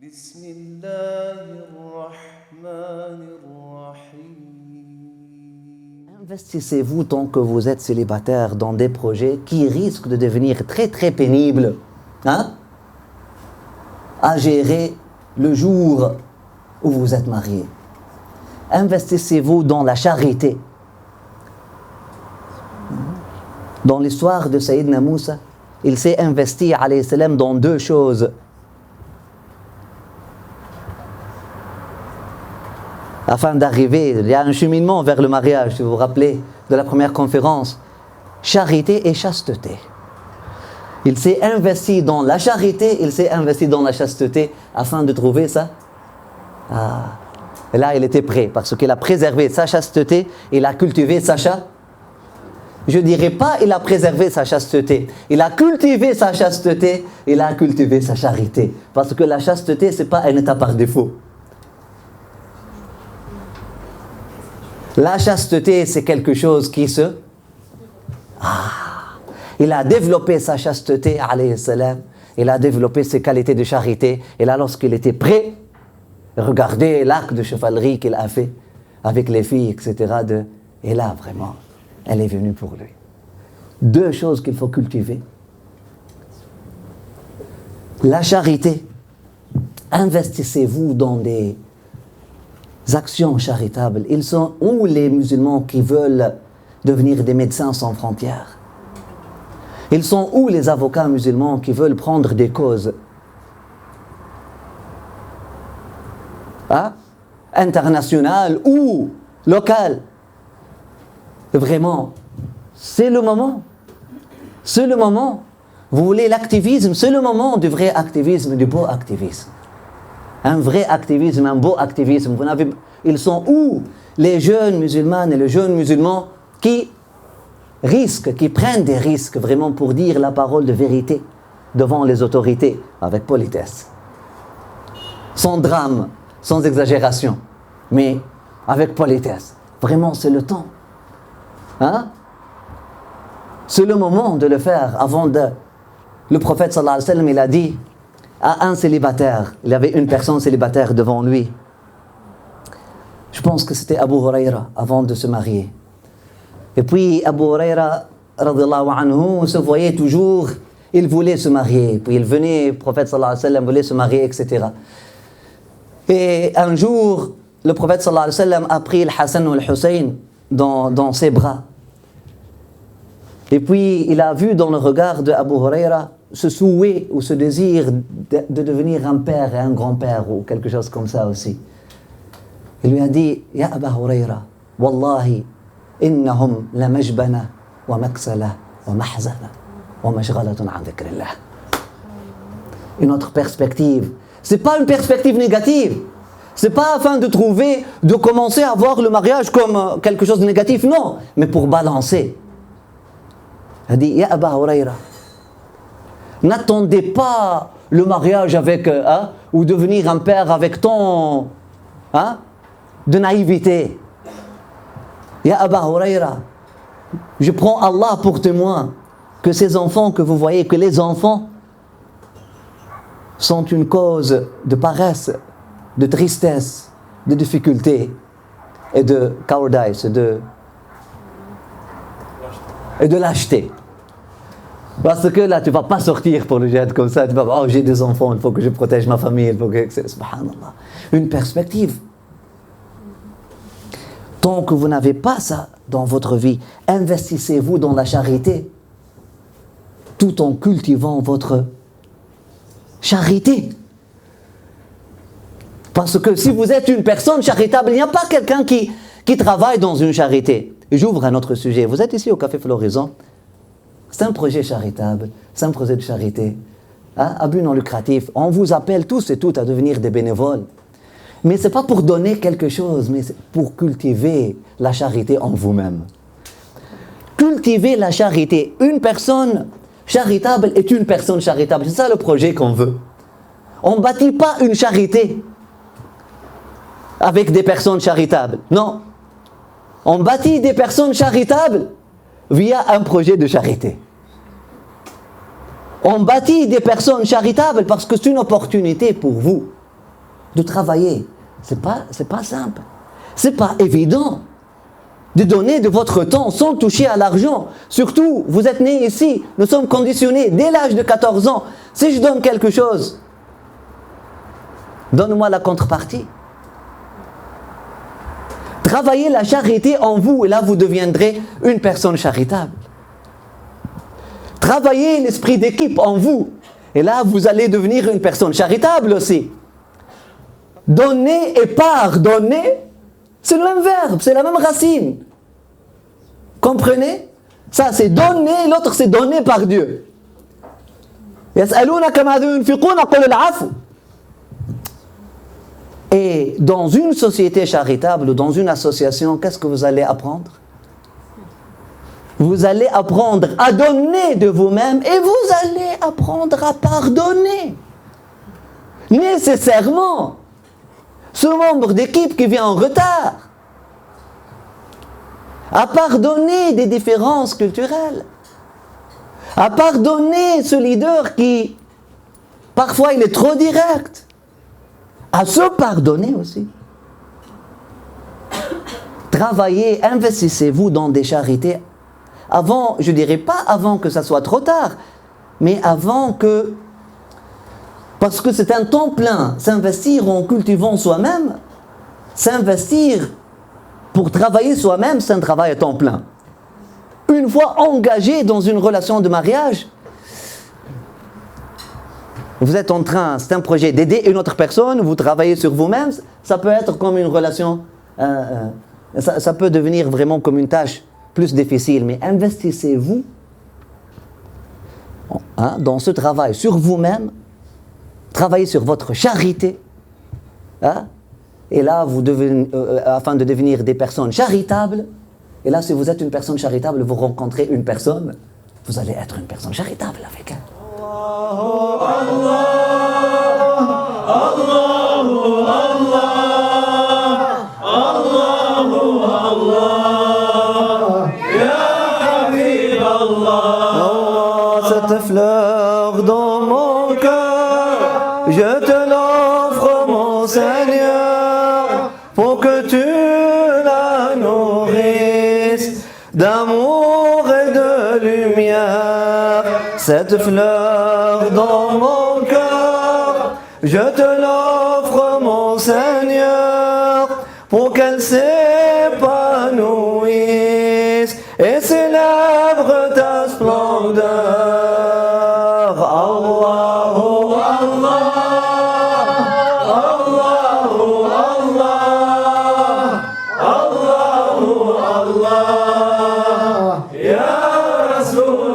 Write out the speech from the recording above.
بسم الله الرحمن الرحيم. Investissez-vous tant que vous êtes célibataire dans des projets qui risquent de devenir très très pénibles, à gérer le jour où vous êtes marié. Investissez-vous dans la charité. Dans l'histoire de Sayyidina Moussa, il s'est investi, alayhi salam, dans deux choses. Afin d'arriver, il y a un cheminement vers le mariage, si vous vous rappelez de la première conférence. Charité et chasteté. Il s'est investi dans la charité, il s'est investi dans la chasteté afin de trouver ça. Et là, il était prêt parce qu'il a préservé sa chasteté, il a cultivé sa charité. Je ne dirais pas il a préservé sa chasteté, il a cultivé sa chasteté, il a cultivé sa charité. Parce que la chasteté, ce n'est pas un état par défaut. La chasteté, c'est quelque chose qui se... Il a développé sa chasteté, alayhi salam. Il a développé ses qualités de charité. Et là, lorsqu'il était prêt, regardez l'acte de chevalerie qu'il a fait avec les filles, etc. Et là, vraiment, elle est venue pour lui. Deux choses qu'il faut cultiver. La charité. Investissez-vous dans des actions charitables. Ils sont où les musulmans qui veulent devenir des médecins sans frontières? Ils sont où les avocats musulmans qui veulent prendre des causes internationales ou locales? Vraiment, c'est le moment. C'est le moment. Vous voulez l'activisme, c'est le moment du vrai activisme, du beau activisme. Un vrai activisme, un beau activisme. Ils sont où les jeunes musulmanes et les jeunes musulmans qui risquent, qui prennent des risques vraiment pour dire la parole de vérité devant les autorités avec politesse, sans drame, sans exagération, mais avec politesse. Vraiment, c'est le temps. C'est le moment de le faire avant de... Le prophète sallallahu alayhi wa sallam, il a dit à un célibataire, il y avait une personne célibataire devant lui. Je pense que c'était Abu Huraira avant de se marier. Et puis Abu Huraira, radiyallahu anhu, se voyait toujours, il voulait se marier. Puis il venait, le prophète sallallahu alayhi wa sallam voulait se marier, etc. Et un jour, le prophète sallallahu alayhi wa sallam a pris le Hassan ou le Hussein dans ses bras. Et puis il a vu dans le regard de Abu Huraira ce souhait ou ce désir de devenir un père et un grand-père ou quelque chose comme ça aussi. Il lui a dit: Ya Abu Huraira, Wallahi, innahum la majbana wa maksala wa mahzana wa mashghalatun an dhikrillah. Une autre perspective. C'est pas une perspective négative. C'est pas afin de trouver, de commencer à voir le mariage comme quelque chose de négatif, non, mais pour balancer. Il a dit: Ya Abu Huraira, n'attendez pas le mariage avec, ou devenir un père avec tant de naïveté. Ya Abu Huraira, je prends Allah pour témoin que ces enfants que vous voyez, que les enfants sont une cause de paresse, de tristesse, de difficulté et de cowardice, et de lâcheté. Parce que là, tu ne vas pas sortir pour le jihad comme ça. Tu vas dire: oh, j'ai des enfants, il faut que je protège ma famille. Il faut que... Subhanallah. Une perspective. Tant que vous n'avez pas ça dans votre vie, investissez-vous dans la charité, tout en cultivant votre charité. Parce que si vous êtes une personne charitable, il n'y a pas quelqu'un qui travaille dans une charité. Et j'ouvre un autre sujet. Vous êtes ici au Café Floraison. C'est un projet charitable, c'est un projet de charité, à but non lucratif. On vous appelle tous et toutes à devenir des bénévoles. Mais ce n'est pas pour donner quelque chose, mais c'est pour cultiver la charité en vous-même. Cultiver la charité. Une personne charitable est une personne charitable. C'est ça le projet qu'on veut. On ne bâtit pas une charité avec des personnes charitables. Non. On bâtit des personnes charitables via un projet de charité. On bâtit des personnes charitables parce que c'est une opportunité pour vous de travailler. C'est pas simple. C'est pas évident de donner de votre temps sans toucher à l'argent. Surtout, vous êtes nés ici, nous sommes conditionnés dès l'âge de 14 ans. Si je donne quelque chose, donne-moi la contrepartie. Travaillez la charité en vous et là vous deviendrez une personne charitable. Travaillez l'esprit d'équipe en vous et là vous allez devenir une personne charitable aussi. Donner et pardonner, c'est le même verbe, c'est la même racine. Comprenez? Ça c'est donner, l'autre c'est donner par Dieu. Et dans une société charitable ou dans une association, qu'est-ce que vous allez apprendre? Vous allez apprendre à donner de vous-même et vous allez apprendre à pardonner. Nécessairement. Ce membre d'équipe qui vient en retard, à pardonner des différences culturelles, à pardonner ce leader qui, parfois, il est trop direct, à se pardonner aussi. Travaillez, investissez-vous dans des charités avant, je ne dirais pas avant que ça soit trop tard, mais avant que... Parce que c'est un temps plein, s'investir en cultivant soi-même, s'investir pour travailler soi-même, c'est un travail à temps plein. Une fois engagé dans une relation de mariage, vous êtes en train, c'est un projet d'aider une autre personne, vous travaillez sur vous-même, ça peut être comme une relation, ça peut devenir vraiment comme une tâche plus difficile, mais investissez-vous dans ce travail sur vous-même, travaillez sur votre charité, et là, vous devenez, afin de devenir des personnes charitables, et là, si vous êtes une personne charitable, vous rencontrez une personne, vous allez être une personne charitable avec elle. Cette fleur dans mon cœur, je te l'offre, mon Seigneur, pour que tu la nourrisses d'amour et de lumière. Cette fleur dans mon cœur, je te l'offre, mon Seigneur, pour qu'elle s'épanouisse et célèbre ta splendeur. Allahu Allah, Allahu Allah, Allahu Allah, Ya Rasul.